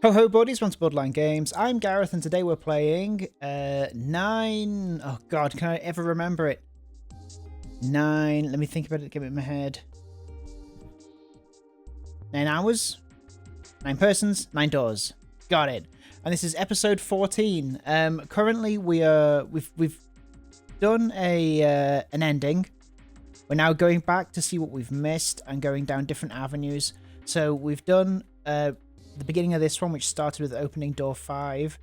Ho ho buddies, welcome to Bloodline Games. I'm Gareth and today we're playing 9... Oh god, can I ever remember it? 9... Let me think about it, get it in my head. 9 hours? 9 persons? 9 doors. Got it. And this is episode 14. Currently we've done an ending. We're now going back to see what we've missed and going down different avenues. So we've done... the beginning of this one, which started with opening door 5,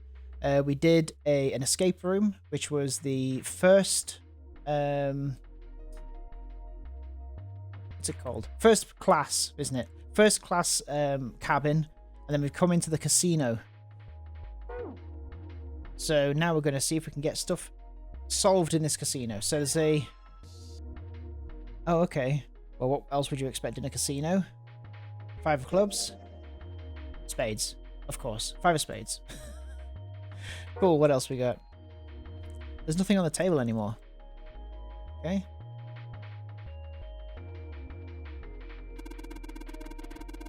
we did an escape room, which was the first what's it called, first class, isn't it? First class cabin, and then we've come into the casino. So now we're going to see if we can get stuff solved in this casino. So there's a... Oh, okay. Well, what else would you expect in a casino? 5 of clubs. Spades, of course. 5 of spades. Cool, what else we got? There's nothing on the table anymore. Okay.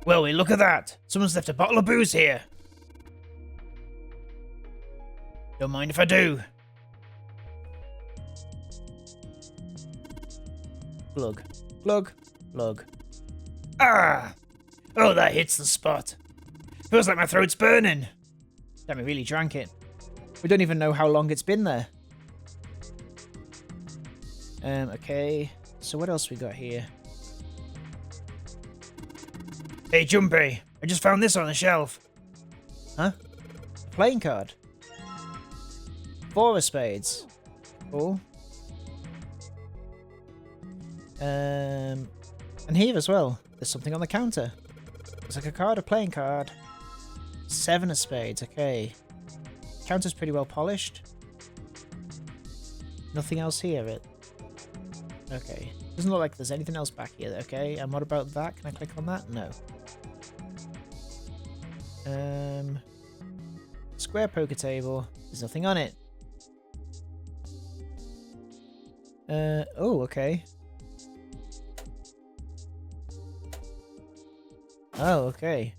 Well, look at that! Someone's left a bottle of booze here! Don't mind if I do. Glug. Glug. Glug. Ah! Oh, that hits the spot. Feels like my throat's burning. Damn, we really drank it. We don't even know how long it's been there. Okay. So what else we got here? Hey, Jumpy. I just found this on the shelf. Huh? A playing card. 4 of spades. Cool. And here as well. There's something on the counter. Looks like a card, a playing card. 7 of spades, okay. Counter's pretty well polished. Nothing else here, okay. Doesn't look like there's anything else back here, okay. And what about that? Can I click on that? No. Square poker table. There's nothing on it. Oh, okay. Oh, okay.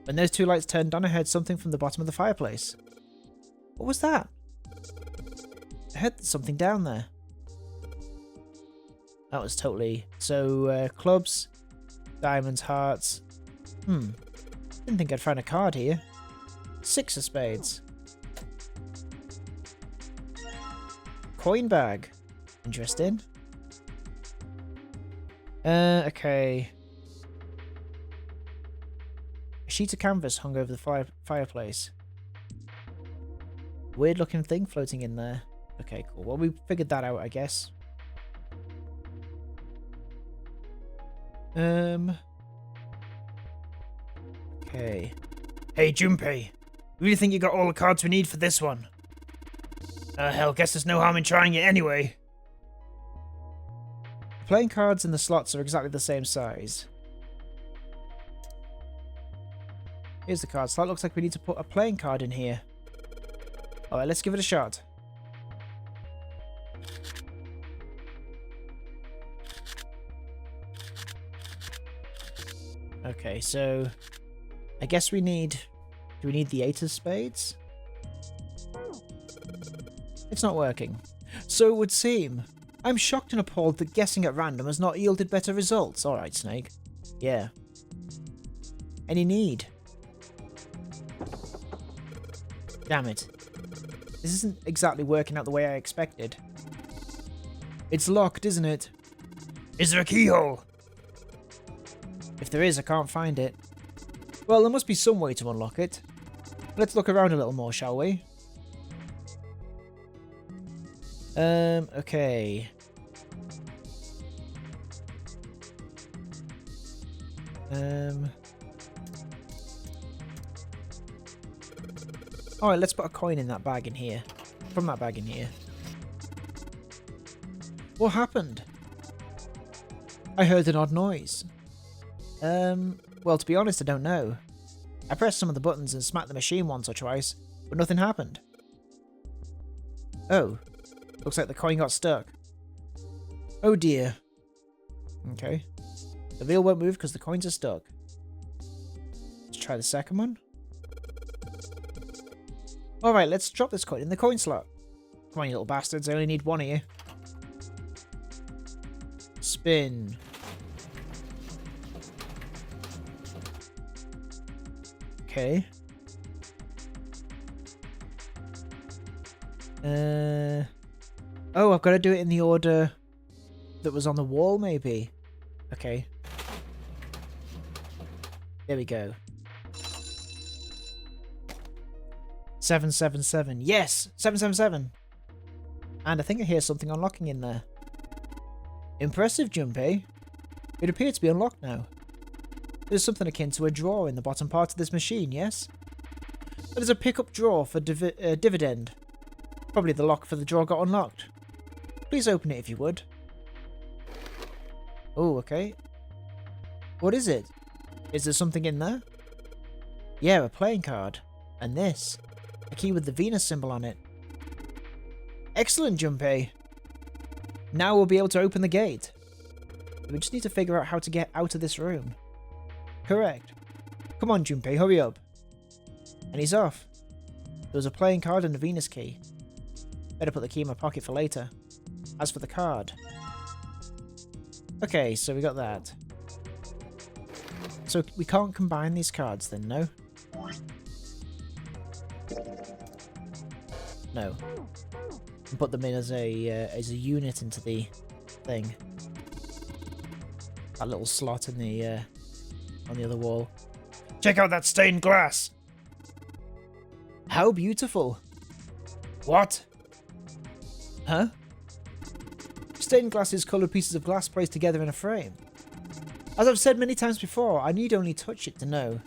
When those 2 lights turned on, I heard something from the bottom of the fireplace. What was that? I heard something down there. That was totally... So, clubs, diamonds, hearts. Didn't think I'd find a card here. 6 of spades. Coin bag. Interesting. Okay. A sheet of canvas hung over the fireplace. Weird looking thing floating in there. Okay, cool. Well, we figured that out, I guess. Okay. Hey, Junpei. Really think you got all the cards we need for this one? Hell, guess there's no harm in trying it anyway. The playing cards and the slots are exactly the same size. Here's the card slot. Looks like we need to put a playing card in here. Alright, let's give it a shot. Okay, so... I guess we need... Do we need the 8 of spades? It's not working. So it would seem. I'm shocked and appalled that guessing at random has not yielded better results. Alright, Snake. Yeah. Any need? Damn it. This isn't exactly working out the way I expected. It's locked, isn't it? Is there a keyhole? If there is, I can't find it. Well, there must be some way to unlock it. Let's look around a little more, shall we? Okay. Alright, let's put a coin in that bag in here. From that bag in here. What happened? I heard an odd noise. Well, to be honest, I don't know. I pressed some of the buttons and smacked the machine once or twice, but nothing happened. Oh. Looks like the coin got stuck. Oh dear. Okay. The wheel won't move because the coins are stuck. Let's try the second one. Alright, let's drop this coin in the coin slot. Come on, you little bastards. I only need one of you. Spin. Okay. Oh, I've got to do it in the order that was on the wall, maybe. Okay. There we go. 777. Yes! 777! And I think I hear something unlocking in there. Impressive, Junpei. It appears to be unlocked now. There's something akin to a drawer in the bottom part of this machine, yes? That is a pickup drawer for dividend. Probably the lock for the drawer got unlocked. Please open it if you would. Oh, okay. What is it? Is there something in there? Yeah, a playing card. And this. A key with the Venus symbol on it. Excellent, Junpei. Now we'll be able to open the gate. We just need to figure out how to get out of this room. Correct. Come on, Junpei, hurry up. And he's off. There was a playing card and a Venus key. Better put the key in my pocket for later. As for the card... Okay, so we got that. So we can't combine these cards then, no? No. And put them in as a unit into the thing. That little slot in the on the other wall. Check out that stained glass. How beautiful. What? Huh? Stained glass is coloured pieces of glass placed together in a frame. As I've said many times before, I need only touch it to know.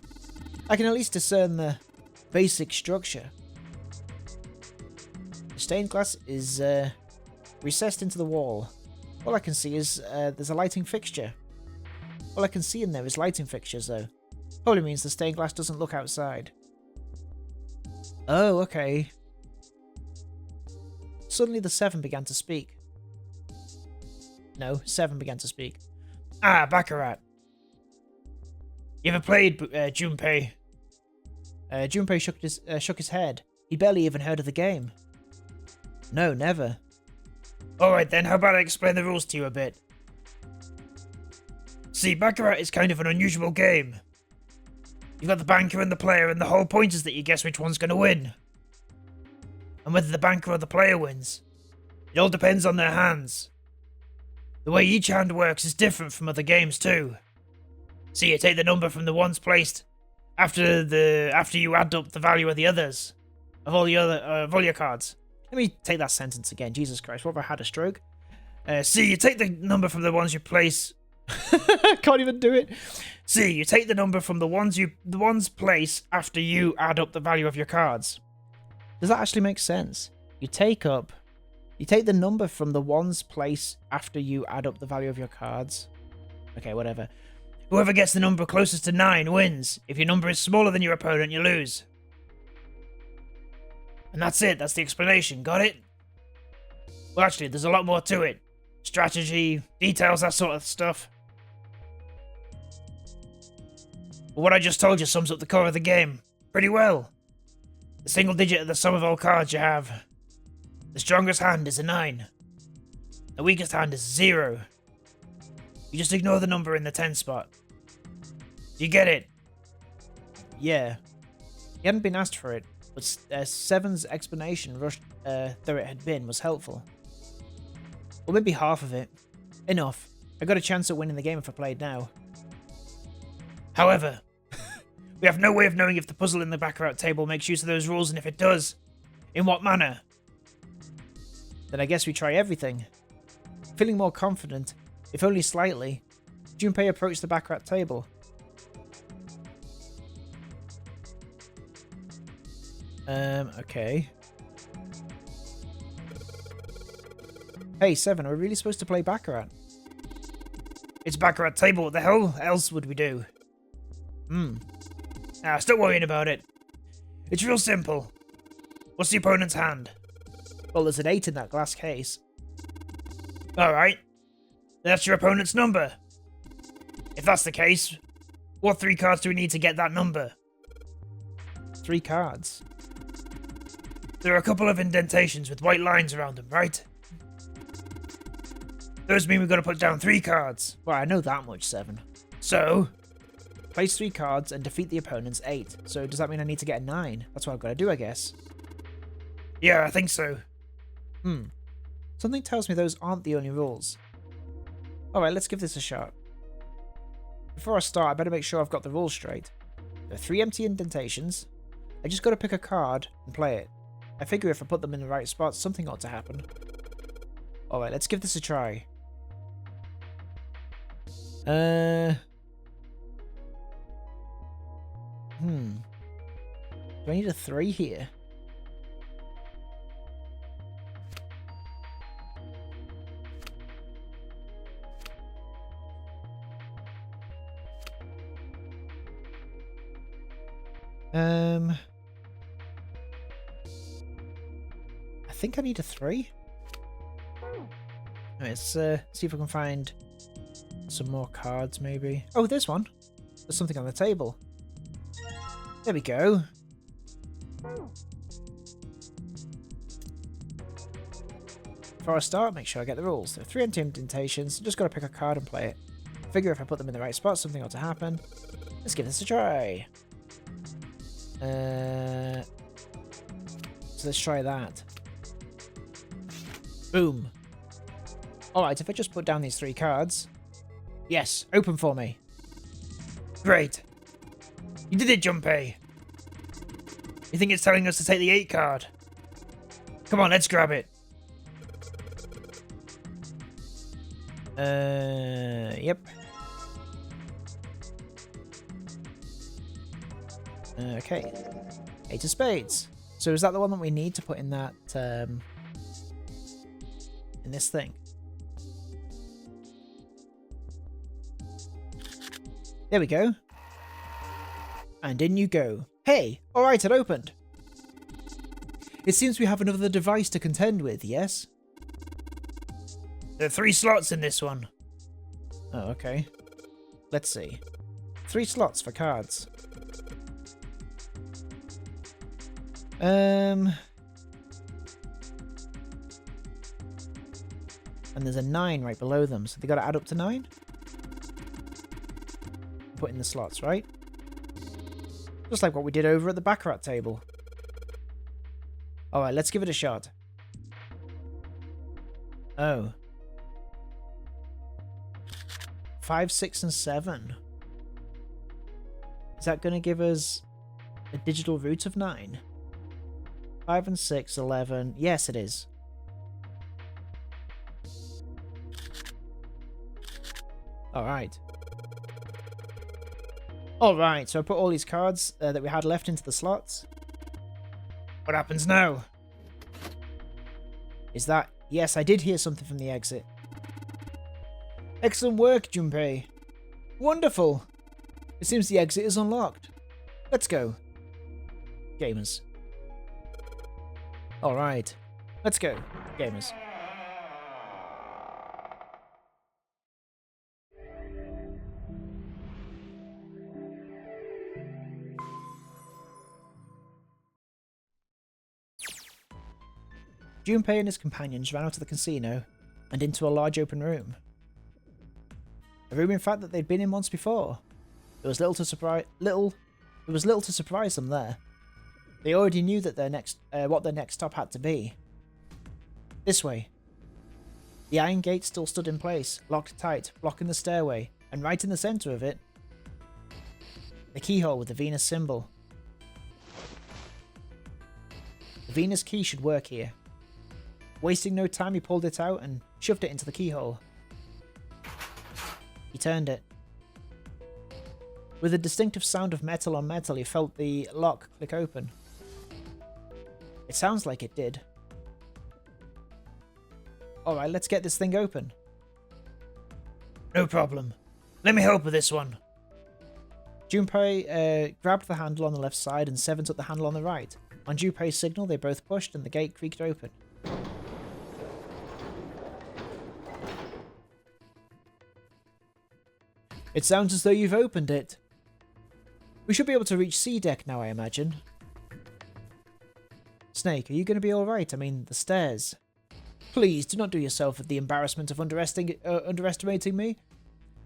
I can at least discern the basic structure. The stained glass is recessed into the wall. All I can see is there's a lighting fixture. All I can see in there is lighting fixtures though. Probably means the stained glass doesn't look outside. Oh, okay. Suddenly the 7 began to speak. No, 7 began to speak. Ah, Baccarat. You ever played, Junpei? Junpei shook his head. He barely even heard of the game. No, never. Alright then, how about I explain the rules to you a bit? See, Baccarat is kind of an unusual game. You've got the banker and the player, and the whole point is that you guess which one's going to win. And whether the banker or the player wins, it all depends on their hands. The way each hand works is different from other games too. See, you take the number from the ones placed after you add up the value of the others, of all your cards. Let me take that sentence again. Jesus Christ, what have I had, a stroke? See, you take the number from the ones you place. I can't even do it. See, you take the number from the ones place after you add up the value of your cards. Does that actually make sense? You take the number from the ones place after you add up the value of your cards. Okay, whatever. Whoever gets the number closest to 9 wins. If your number is smaller than your opponent, you lose. And that's it. That's the explanation. Got it? Well, actually, there's a lot more to it. Strategy, details, that sort of stuff. But what I just told you sums up the core of the game pretty well. The single digit of the sum of all cards you have. The strongest hand is a 9. The weakest hand is 0. You just ignore the number in the 10 spot. Do you get it? Yeah. He hadn't been asked for it, but 7's explanation rushed though it had been was helpful. Or maybe half of it. Enough. I got a chance at winning the game if I played now. However, we have no way of knowing if the puzzle in the Baccarat table makes use of those rules, and if it does, in what manner. Then I guess we try everything. Feeling more confident, if only slightly, Junpei approached the Baccarat table. Okay. Hey, 7, are we really supposed to play Baccarat? It's Baccarat table, what the hell else would we do? Stop worrying about it. It's real simple. What's the opponent's hand? Well, there's an 8 in that glass case. Alright. That's your opponent's number. If that's the case, what 3 cards do we need to get that number? 3 cards? There are a couple of indentations with white lines around them, right? Those mean we've got to put down 3 cards. Well, I know that much, 7. So, Place 3 cards and defeat the opponent's 8. So does that mean I need to get a 9? That's what I've got to do, I guess. yeah, I think so. Something tells me those aren't the only rules. Alright, let's give this a shot. Before I start, I better make sure I've got the rules straight. There are 3 empty indentations. I just got to pick a card and play it. I figure if I put them in the right spots, something ought to happen. Alright, let's give this a try. Do I need a 3 here? I think I need a 3. Alright, let's see if I can find some more cards, maybe. Oh, there's one. There's something on the table. There we go. Before I start, make sure I get the rules. There are 3 empty indentations. Just got to pick a card and play it. Figure if I put them in the right spot, something ought to happen. Let's give this a try. So let's try that. Boom. Alright, if I just put down these 3 cards. Yes, open for me. Great. You did it, Junpei. You think it's telling us to take the 8 card? Come on, let's grab it. Yep. Okay. 8 of spades. So is that the one that we need to put in that, in this thing? There we go. And in you go. Hey! Alright, it opened. It seems we have another device to contend with, yes? There are 3 slots in this one. Oh, okay. Let's see. 3 slots for cards. And there's a 9 right below them, so they got to add up to 9? Put in the slots, right? Just like what we did over at the Baccarat table. Alright, let's give it a shot. Oh. 5, 6, and 7. Is that going to give us a digital root of 9? 5 and 6, 11. Yes, it is. Alright. Alright, so I put all these cards that we had left into the slots. What happens now? Is that... Yes, I did hear something from the exit. Excellent work, Junpei. Wonderful. It seems the exit is unlocked. Let's go. Gamers. Alright. Let's go, gamers. Junpei and his companions ran out of the casino and into a large open room. A room, in fact, that they'd been in once before. There was little to surprise them there. They already knew that what their next stop had to be. This way. The iron gate still stood in place, locked tight, blocking the stairway, and right in the center of it, the keyhole with the Venus symbol. The Venus key should work here. Wasting no time, he pulled it out and shoved it into the keyhole. He turned it. With a distinctive sound of metal on metal, he felt the lock click open. It sounds like it did. Alright, let's get this thing open. No problem. Let me help with this one. Junpei grabbed the handle on the left side and Seven took the handle on the right. On Junpei's signal, they both pushed and the gate creaked open. It sounds as though you've opened it. We should be able to reach C deck now, I imagine. Snake, are you going to be alright? I mean, the stairs. Please, do not do yourself the embarrassment of underestimating me.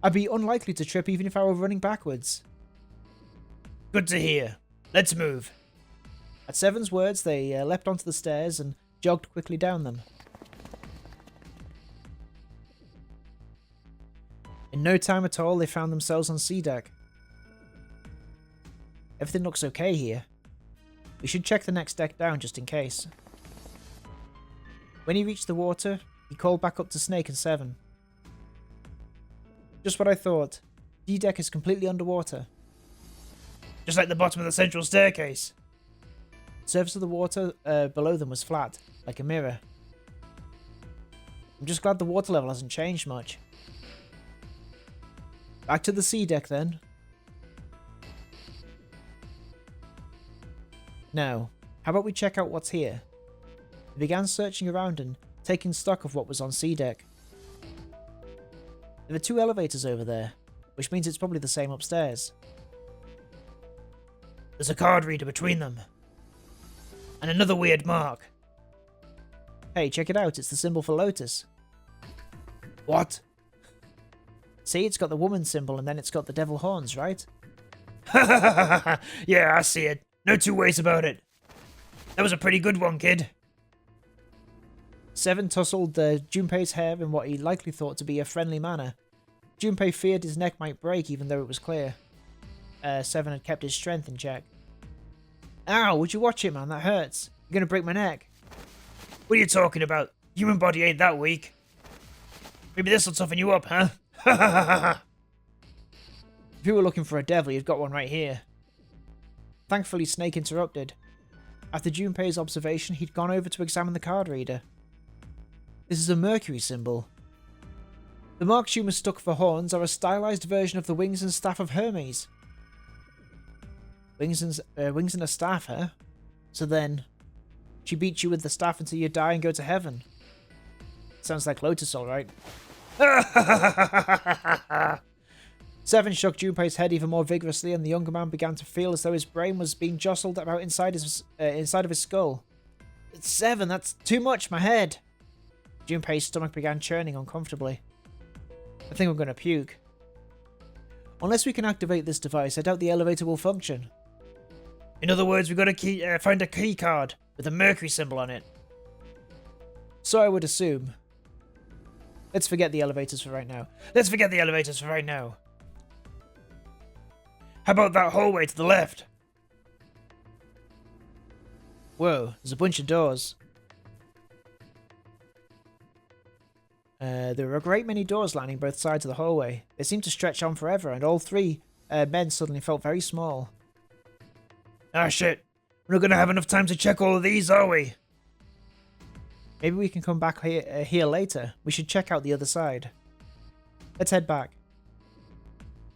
I'd be unlikely to trip even if I were running backwards. Good to hear. Let's move. At Seven's words, they leapt onto the stairs and jogged quickly down them. In no time at all, they found themselves on sea deck. Everything looks okay here. We should check the next deck down just in case. When he reached the water, he called back up to Snake and Seven. Just what I thought. D-deck is completely underwater. Just like the bottom of the central staircase. The surface of the water below them was flat, like a mirror. I'm just glad the water level hasn't changed much. Back to the sea deck then. Now, how about we check out what's here? They began searching around and taking stock of what was on sea deck. There are 2 elevators over there, which means it's probably the same upstairs. There's a card reader between them. And another weird mark. Hey, check it out, it's the symbol for Lotus. What? See, it's got the woman symbol and then it's got the devil horns, right? Yeah, I see it. No two ways about it. That was a pretty good one, kid. Seven tousled Junpei's hair in what he likely thought to be a friendly manner. Junpei feared his neck might break even though it was clear. Seven had kept his strength in check. Ow, would you watch it, man? That hurts. You're gonna break my neck. What are you talking about? Human body ain't that weak. Maybe this'll toughen you up, huh? If you were looking for a devil, you've got one right here. Thankfully, Snake interrupted. After Junpei's observation, he'd gone over to examine the card reader. This is a Mercury symbol. The marks you mistook for horns are a stylized version of the wings and staff of Hermes. Wings and a staff, huh? So then, she beat you with the staff until you die and go to heaven. Sounds like Lotus, alright. Seven shook Junpei's head even more vigorously, and the younger man began to feel as though his brain was being jostled about inside of his skull. Seven, that's too much, my head! Junpei's stomach began churning uncomfortably. I think I'm going to puke. Unless we can activate this device, I doubt the elevator will function. In other words, we've got to find a key card with a Mercury symbol on it. So I would assume. Let's forget the elevators for right now. Let's forget the elevators for right now. How about that hallway to the left? Whoa, there's a bunch of doors. There were a great many doors lining both sides of the hallway. They seemed to stretch on forever, and all 3 men suddenly felt very small. Ah, shit. We're not going to have enough time to check all of these, are we? Maybe we can come back here later. We should check out the other side. Let's head back.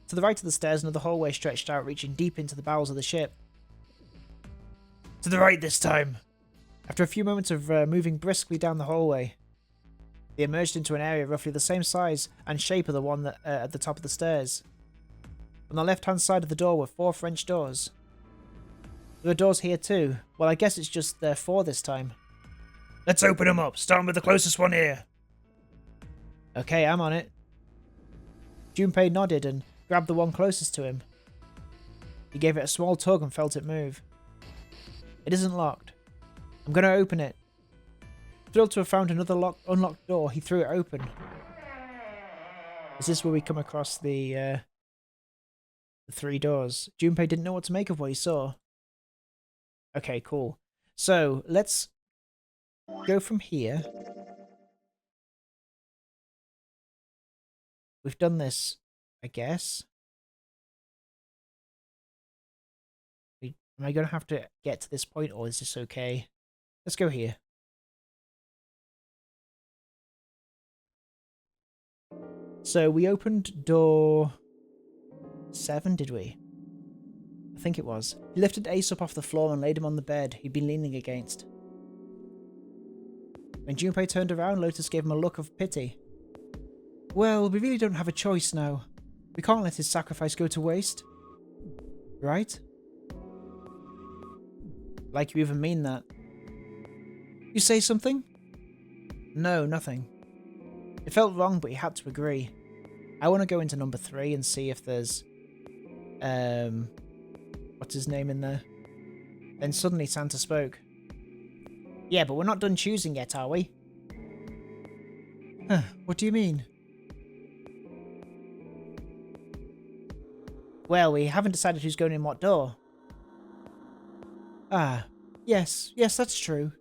To the right of the stairs, another hallway stretched out, reaching deep into the bowels of the ship. To the right this time. After a few moments of moving briskly down the hallway, they emerged into an area roughly the same size and shape of the one that, at the top of the stairs. On the left-hand side of the door were 4 French doors. There are doors here too. Well, I guess it's just 4 this time. Let's open them up, starting with the closest one here. Okay, I'm on it. Junpei nodded and grabbed the one closest to him. He gave it a small tug and felt it move. It isn't locked. I'm going to open it. Thrilled to have found another unlocked door, he threw it open. Is this where we come across the 3 doors? Junpei didn't know what to make of what he saw. Okay, cool. So, let's go from here. We've done this, I guess. Am I going to have to get to this point, or is this okay? Let's go here. So we opened door 7, did we? I think it was. He lifted Ace up off the floor and laid him on the bed he'd been leaning against. When Junpei turned around, Lotus gave him a look of pity. Well, we really don't have a choice now. We can't let his sacrifice go to waste. Right? Like you even mean that. You say something? No, nothing. It felt wrong, but he had to agree. I want to go into number 3 and see if there's... what's his name in there? Then suddenly Santa spoke. Yeah, but we're not done choosing yet, are we? Huh, what do you mean? Well, we haven't decided who's going in what door. Ah, yes, that's true.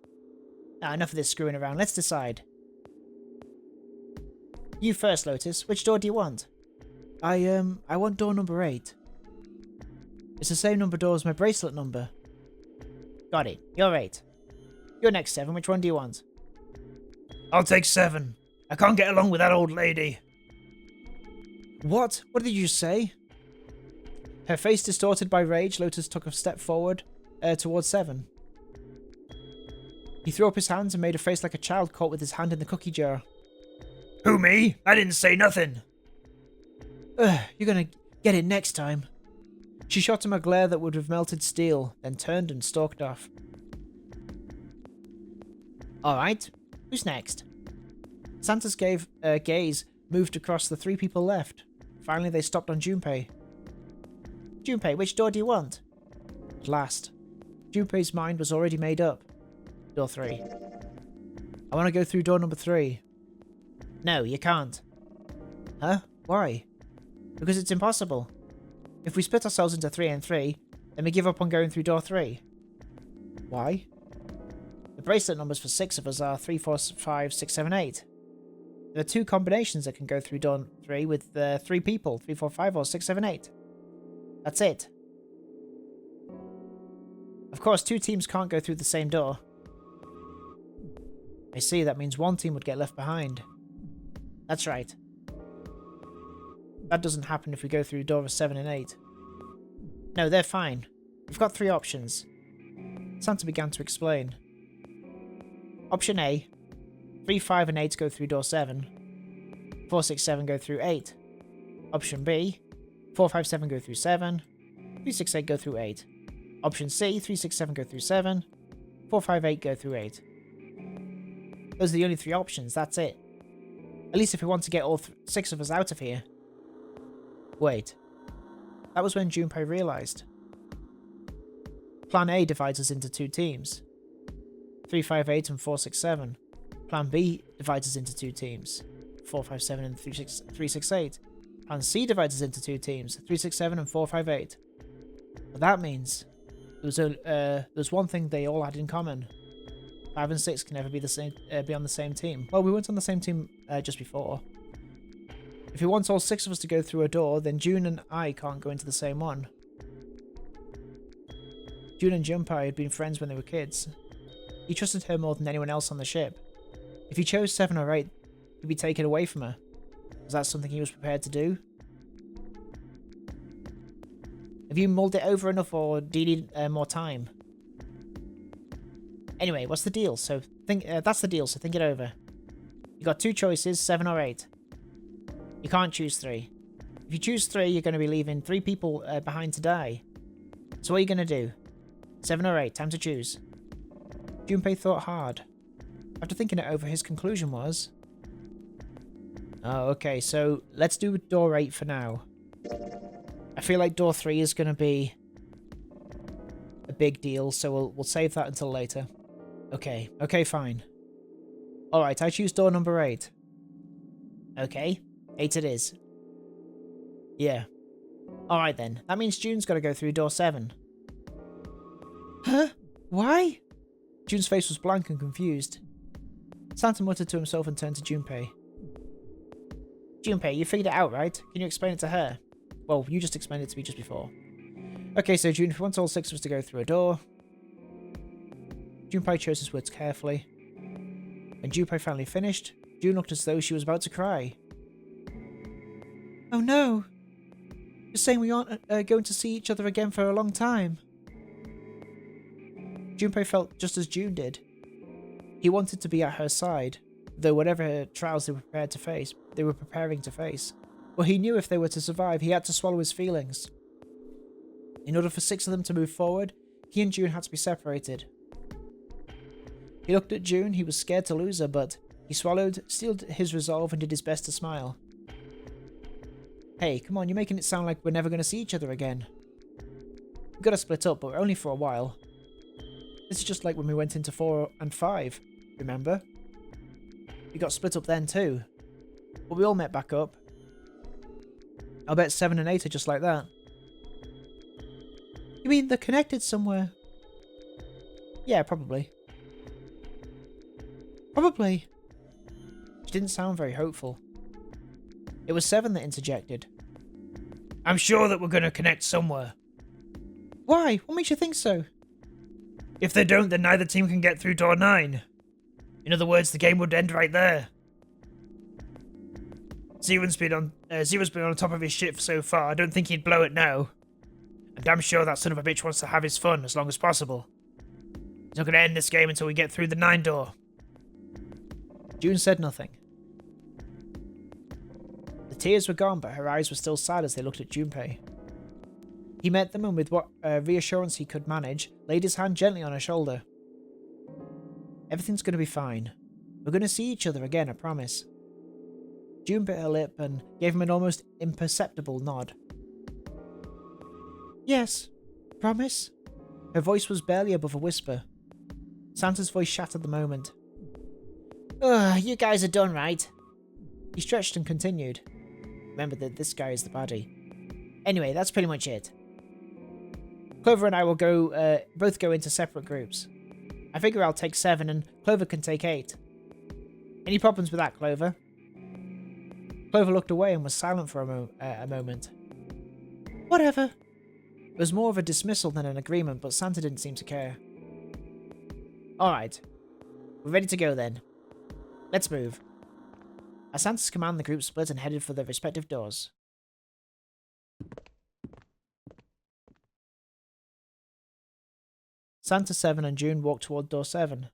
Now, enough of this screwing around, let's decide. You first, Lotus. Which door do you want? I want door number 8. It's the same number door as my bracelet number. Got it. You're 8. You're next, 7. Which one do you want? I'll take 7. I can't get along with that old lady. What? What did you just say? Her face distorted by rage, Lotus took a step forward towards 7. He threw up his hands and made a face like a child caught with his hand in the cookie jar. Who, me? I didn't say nothing. You're gonna get it next time. She shot him a glare that would have melted steel, then turned and stalked off. Alright, who's next? Santa's gaze moved across the 3 people left. Finally, they stopped on Junpei. Junpei, which door do you want? At last, Junpei's mind was already made up. Door 3. I want to go through door number 3. No, you can't. Huh? Why? Because it's impossible. If we split ourselves into 3 and 3, then we give up on going through door 3. Why? The bracelet numbers for 6 of us are 3, 4, 5, 6, 7, 8. There are 2 combinations that can go through door 3 with 3 people, 3, 4, 5, or 6, 7, 8. That's it. Of course, 2 teams can't go through the same door. I see, that means 1 team would get left behind. That's right. That doesn't happen if we go through door 7 and 8. No, they're fine. We've got 3 options. Santa began to explain. Option A. 3, 5 and 8 go through door 7. 4, 6, 7 go through 8. Option B. 4, 5, 7 go through 7. 3, 6, 8 go through 8. Option C. 3, 6, 7 go through 7. 4, 5, 8 go through 8. Those are the only 3 options, that's it. At least if we want to get all 6 of us out of here. Wait. That was when Junpei realised. Plan A divides us into 2 teams. 3, 5, 8 and 4, 6, 7. Plan B divides us into 2 teams. 4, 5, 7 and 3, 6, 8. Plan C divides us into 2 teams. 3, 6, 7 and 4, 5, 8. But that means there was one thing they all had in common. 5 and 6 can never be be on the same team. Well, we weren't on the same team just before. If he wants all 6 of us to go through a door, then June and I can't go into the same one. June and Junpei had been friends when they were kids. He trusted her more than anyone else on the ship. If he chose 7 or 8, he'd be taken away from her. Was that something he was prepared to do? Have you mulled it over enough, or do you need more time? Anyway, what's the deal? So that's the deal, so think it over. You got 2 choices, 7 or 8. You can't choose 3. If you choose 3, you're going to be leaving 3 people behind to die. So what are you going to do? 7 or 8, time to choose. Junpei thought hard. After thinking it over, his conclusion was... Oh, okay, so let's do door 8 for now. I feel like door 3 is going to be a big deal, so we'll save that until later. Okay, fine. Alright, I choose door number 8. Okay, 8 it is. Yeah. Alright then, that means June's got to go through door 7. Huh? Why? June's face was blank and confused. Santa muttered to himself and turned to Junpei. Junpei, you figured it out, right? Can you explain it to her? Well, you just explained it to me just before. Okay, so June, if you want all 6 of us to go through a door... Junpei chose his words carefully. When Junpei finally finished, June looked as though she was about to cry. Oh no! You're saying we aren't going to see each other again for a long time. Junpei felt just as June did. He wanted to be at her side, though whatever trials they were preparing to face. But he knew if they were to survive, he had to swallow his feelings. In order for 6 of them to move forward, he and June had to be separated. He looked at June. He was scared to lose her, but he swallowed, steeled his resolve, and did his best to smile. Hey, come on, you're making it sound like we're never going to see each other again. We've got to split up, but only for a while. This is just like when we went into 4 and 5, remember? We got split up then too. But we all met back up. I'll bet 7 and 8 are just like that. You mean they're connected somewhere? Yeah, probably. Probably. She didn't sound very hopeful. It was 7 that interjected. I'm sure that we're going to connect somewhere. Why? What makes you think so? If they don't, then neither team can get through door 9. In other words, the game would end right there. Zero's been on top of his shit so far. I don't think he'd blow it now. I'm damn sure that son of a bitch wants to have his fun as long as possible. He's not going to end this game until we get through the 9 door. June said nothing. The tears were gone, but her eyes were still sad as they looked at Junpei. He met them, and with what reassurance he could manage, laid his hand gently on her shoulder. Everything's going to be fine. We're going to see each other again, I promise. June bit her lip and gave him an almost imperceptible nod. Yes, promise? Her voice was barely above a whisper. Santa's voice shattered the moment. Ugh, you guys are done, right? He stretched and continued. Remember that this guy is the baddie. Anyway, that's pretty much it. Clover and I will both go into separate groups. I figure I'll take 7 and Clover can take 8. Any problems with that, Clover? Clover looked away and was silent for a moment. Whatever. It was more of a dismissal than an agreement, but Santa didn't seem to care. Alright. We're ready to go then. Let's move. At Santa's command, the group split and headed for their respective doors. Santa, 7 and June walked toward door 7.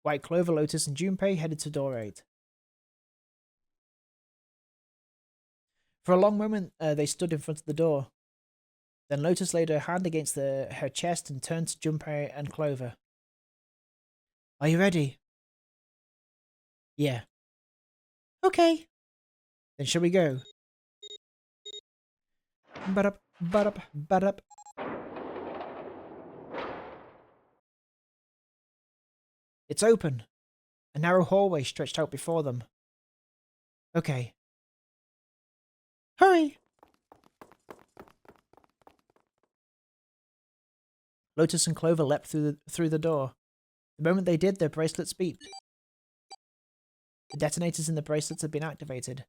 White Clover, Lotus and Junpei headed to door 8. For a long moment, they stood in front of the door. Then Lotus laid her hand against her chest and turned to Junpei and Clover. Are you ready? Yeah. Okay. Then shall we go? Ba-dup, ba-dup, ba-dup. It's open. A narrow hallway stretched out before them. Okay. Hurry! Lotus and Clover leapt through the door. The moment they did, their bracelets beeped. The detonators in the bracelets had been activated.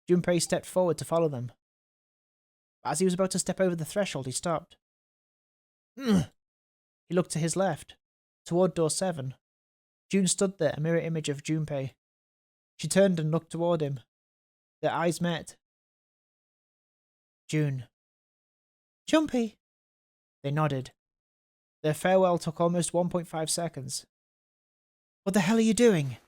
Junpei stepped forward to follow them. But as he was about to step over the threshold, he stopped. He looked to his left, toward door 7. June stood there, a mirror image of Junpei. She turned and looked toward him. Their eyes met. June. Junpei! They nodded. Their farewell took almost 1.5 seconds. What the hell are you doing?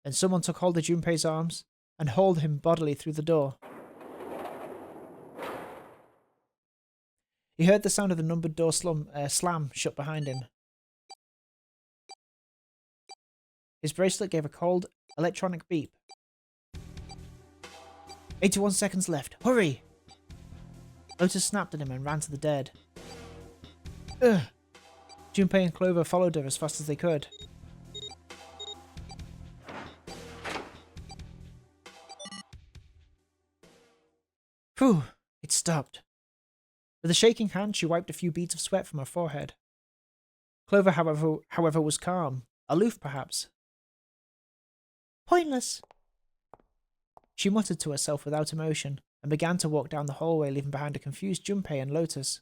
Then someone took hold of Junpei's arms and hauled him bodily through the door. He heard the sound of the numbered door slam shut behind him. His bracelet gave a cold, electronic beep. 81 seconds left. Hurry! Lotus snapped at him and ran to the dead. Ugh! Junpei and Clover followed her as fast as they could. Phew! It stopped. With a shaking hand, she wiped a few beads of sweat from her forehead. Clover, however, was calm. Aloof, perhaps. Pointless! She muttered to herself without emotion, and began to walk down the hallway, leaving behind a confused Junpei and Lotus.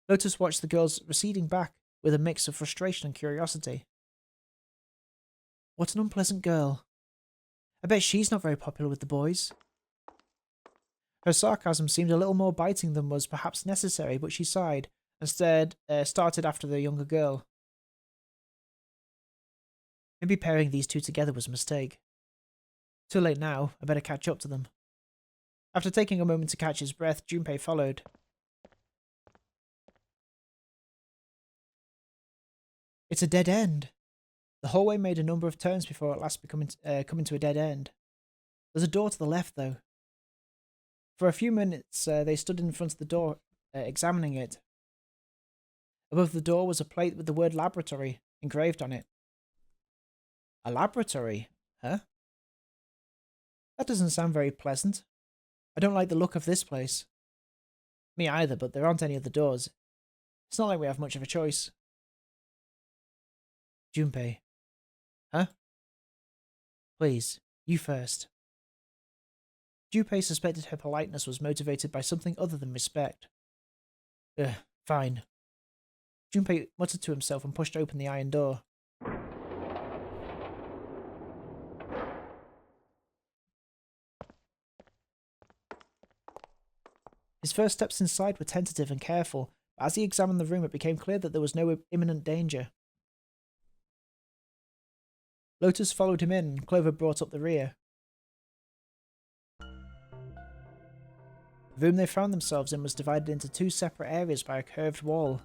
Lotus watched the girls receding back with a mix of frustration and curiosity. What an unpleasant girl. I bet she's not very popular with the boys. Her sarcasm seemed a little more biting than was perhaps necessary, but she sighed and started after the younger girl. Maybe pairing these two together was a mistake. Too late now, I better catch up to them. After taking a moment to catch his breath, Junpei followed. It's a dead end. The hallway made a number of turns before at last coming to a dead end. There's a door to the left, though. For a few minutes, they stood in front of the door, examining it. Above the door was a plate with the word laboratory engraved on it. A laboratory? Huh? That doesn't sound very pleasant. I don't like the look of this place. Me either, but there aren't any other doors. It's not like we have much of a choice. Junpei. Huh? Please, you first. Junpei suspected her politeness was motivated by something other than respect. Fine. Junpei muttered to himself and pushed open the iron door. His first steps inside were tentative and careful, but as he examined the room it became clear that there was no imminent danger. Lotus followed him in, and Clover brought up the rear. The room they found themselves in was divided into two separate areas by a curved wall.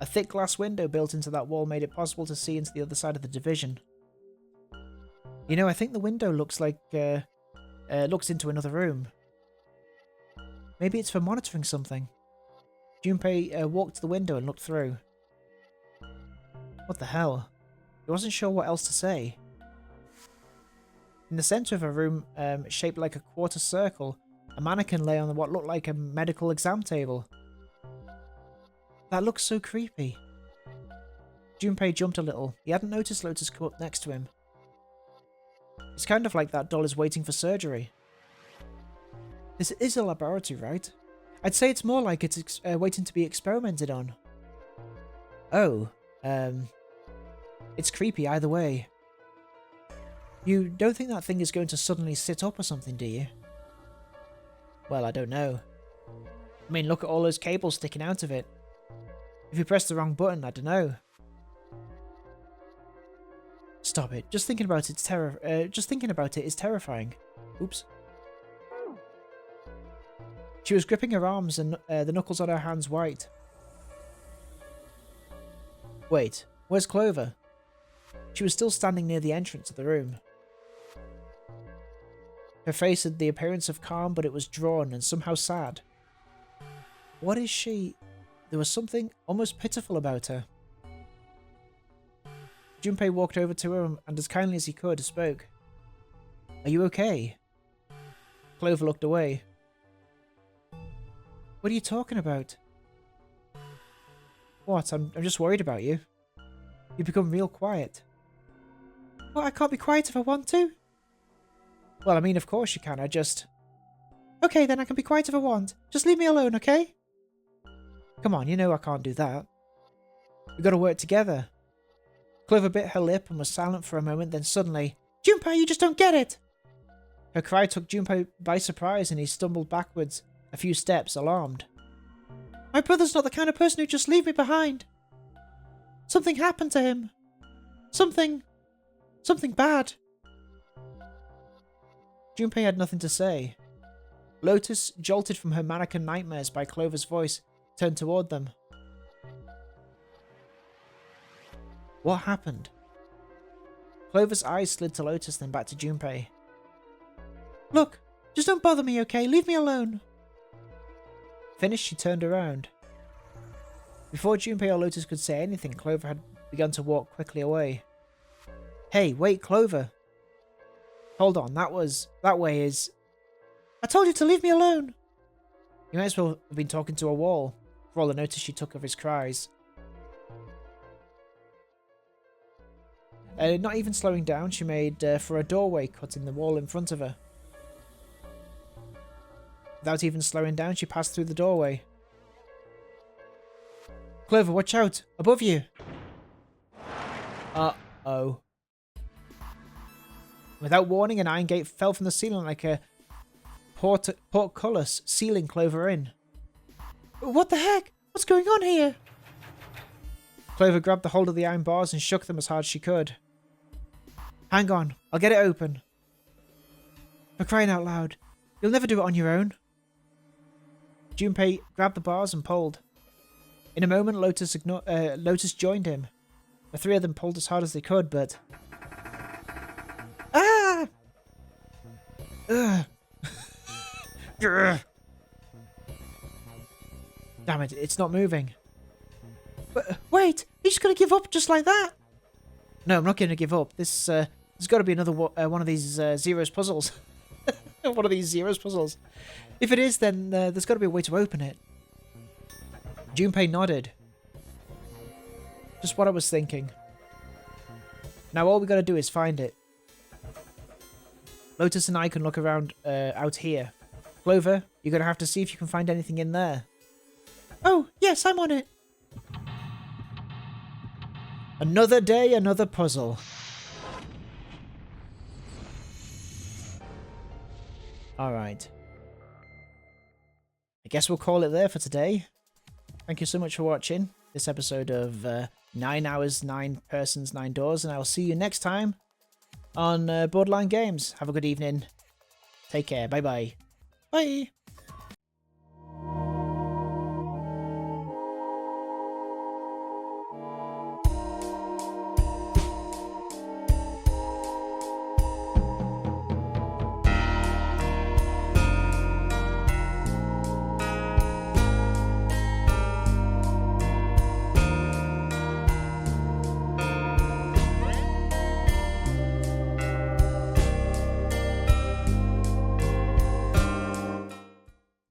A thick glass window built into that wall made it possible to see into the other side of the division. You know, I think the window looks like, looks into another room. Maybe it's for monitoring something. Junpei walked to the window and looked through. What the hell? He wasn't sure what else to say. In the centre of a room shaped like a quarter circle, a mannequin lay on what looked like a medical exam table. That looks so creepy. Junpei jumped a little. He hadn't noticed Lotus come up next to him. It's kind of like that doll is waiting for surgery. This is a laboratory, right? I'd say it's more like it's waiting to be experimented on. Oh, it's creepy either way. You don't think that thing is going to suddenly sit up or something, do you? Well, I don't know. I mean, look at all those cables sticking out of it. If you press the wrong button, I don't know. Stop it. Just thinking about it is terrifying. Oops. She was gripping her arms and the knuckles on her hands white. Wait, where's Clover? She was still standing near the entrance of the room. Her face had the appearance of calm, but it was drawn and somehow sad. What is she? There was something almost pitiful about her. Junpei walked over to her and as kindly as he could, spoke. Are you okay? Clover looked away. What are you talking about? What? I'm just worried about you. You've become real quiet. What, I can't be quiet if I want to? Well, I mean, of course you can, I just... Okay, then I can be quiet if I want. Just leave me alone, okay? Come on, you know I can't do that. We've got to work together. Clover bit her lip and was silent for a moment, then suddenly, Junpei, you just don't get it! Her cry took Junpei by surprise and he stumbled backwards, a few steps, alarmed. My brother's not the kind of person who'd just leave me behind. Something happened to him. Something bad. Junpei had nothing to say. Lotus, jolted from her mannequin nightmares by Clover's voice, turned toward them. What happened? Clover's eyes slid to Lotus, then back to Junpei. Look, just don't bother me, okay? Leave me alone. Finished, she turned around. Before Junpei or Lotus could say anything, Clover had begun to walk quickly away. Hey, wait, Clover. Hold on, that way is... I told you to leave me alone. You might as well have been talking to a wall, for all the notice she took of his cries. Not even slowing down, she made for a doorway cut in the wall in front of her. Without even slowing down, she passed through the doorway. Clover, watch out! Above you! Uh-oh. Without warning, an iron gate fell from the ceiling like a portcullis, sealing Clover in. What the heck? What's going on here? Clover grabbed the hold of the iron bars and shook them as hard as she could. Hang on, I'll get it open. For crying out loud, you'll never do it on your own. Junpei grabbed the bars and pulled. In a moment, Lotus joined him. The three of them pulled as hard as they could, but... Ah! Ugh. Ugh. Damn it, it's not moving. But, wait! He's just gonna give up just like that? No, I'm not gonna give up. There's got to be another one of these Zero's puzzles. One of these Zero's puzzles. If it is, then there's got to be a way to open it. Junpei nodded. Just what I was thinking. Now all we got to do is find it. Lotus and I can look around out here. Clover, you're going to have to see if you can find anything in there. Oh, yes, I'm on it. Another day, another puzzle. Alright. I guess we'll call it there for today. Thank you so much for watching this episode of 9 Hours, 9 Persons, 9 Doors, and I will see you next time on Borderline Games. Have a good evening. Take care. Bye-bye. Bye.